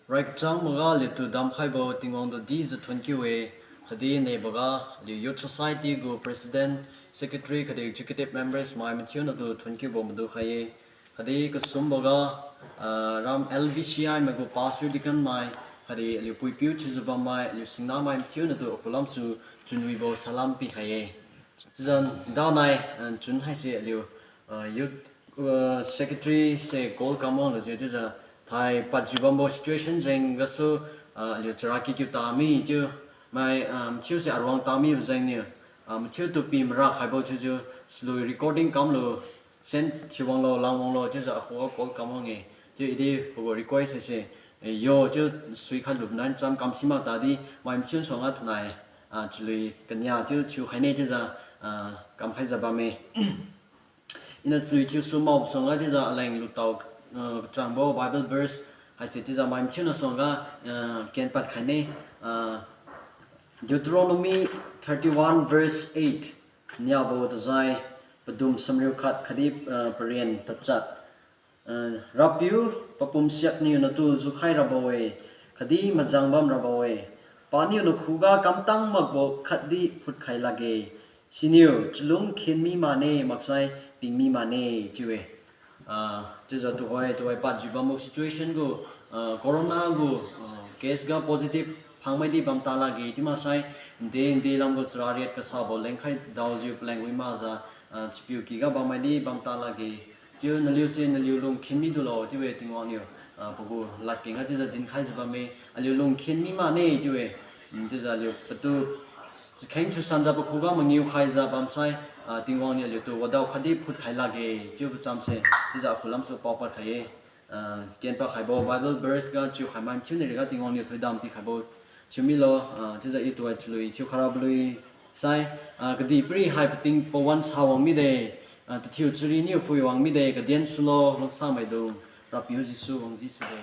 Right chang maga le tu dam khai bo tingong do di za 20 we khadi ne baga le youth society go president secretary khadi executive members mai mithun do 20 bo mdu khaye khadi ka sum baga ram LBCI ma go pass yu dikan mai khadi le pui piu chu ba mai le singna mai mithun do kolam su chunwi bo salam pi khaye zan da nai chun hai se le youth secretary se goal kamon le je ja Thai Pajibambo situation jeng gasu liu charaki kyu tami chu mai chiu se arwang tami jeng ne chiu tu pi mra khaibo chu chu slow recording kam lo sen chiwang lo langwang lo chu za ko ko kam nge chu idi ko request se yo chu sui khan lup nan cham kam sima ta di mai chiu songa thnai chui kanya chu chu khaine chu za kam khai za ba me ina chui chu su mau songa chu za lang lu tau Jambo Bible verse I say this is my china songa can pat khane Deuteronomy 31 verse 8 nyabo dazai padum samriu khat khadip parian tachat rapiu papum siak ni na tu zu khai rabawe khadi majangbam rabawe pani no khuga kamtang magbo khadi phut khai lage siniu chulung khinmi mane maksai pingmi mane chiwe this is to why Pajibambo situation go corona go case ga positive phangmai di bam tala ge ti ma sai de lam go srariat ka sa bol leng khai daw ju plan wi ma za chipiu ki ga bam mai di bam tala ge ju na liu se na liu lung khin mi du lo ti we ting on yo bu lat ke nga ti za din khai ba me aliu lung khin mi ma ne ti we ti za liu patu khain chu san za ba khu ga ma ngiu khai za bam sai ting on ya liu tu wadau khadi phut khai la ge ju bu cham se ti za khulam su pa pa khai ken pa khai bo Bible verse ga chu khai man chu ne ga ting on ya thoi dam ti khai bo chumi lo ti za i tu ai chlui chu kharab lui sai Kadipiri hai pating pawan sawang mi de ti thiu churi ni fui wang mi de ka dian su lo lok sa mai do rap yu ji su wang ji su de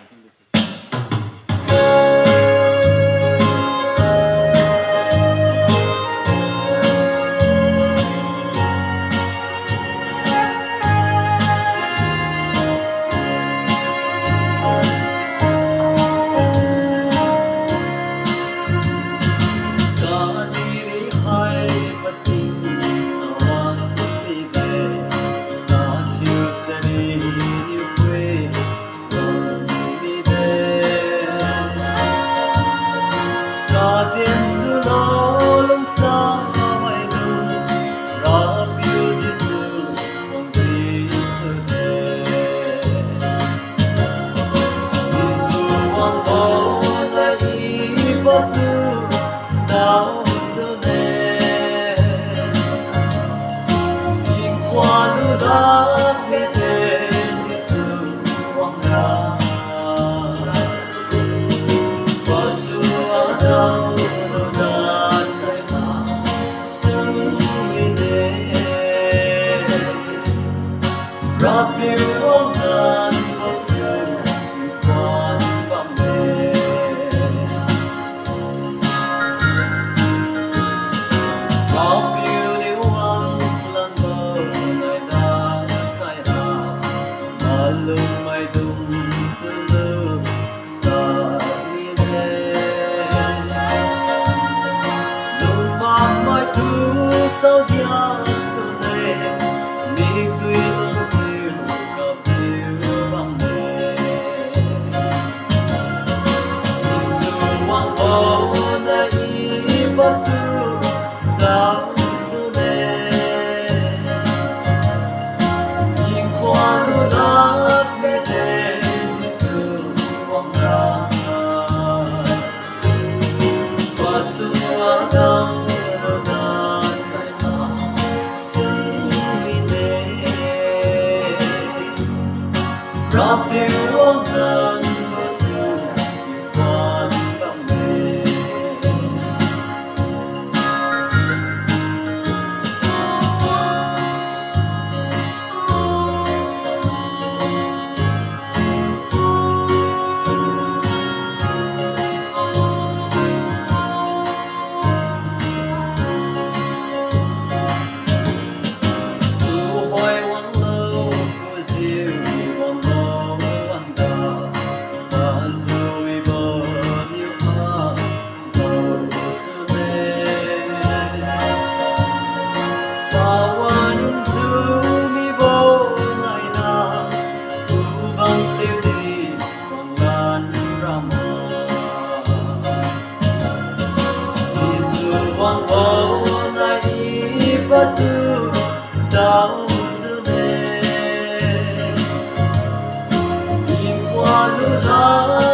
lu la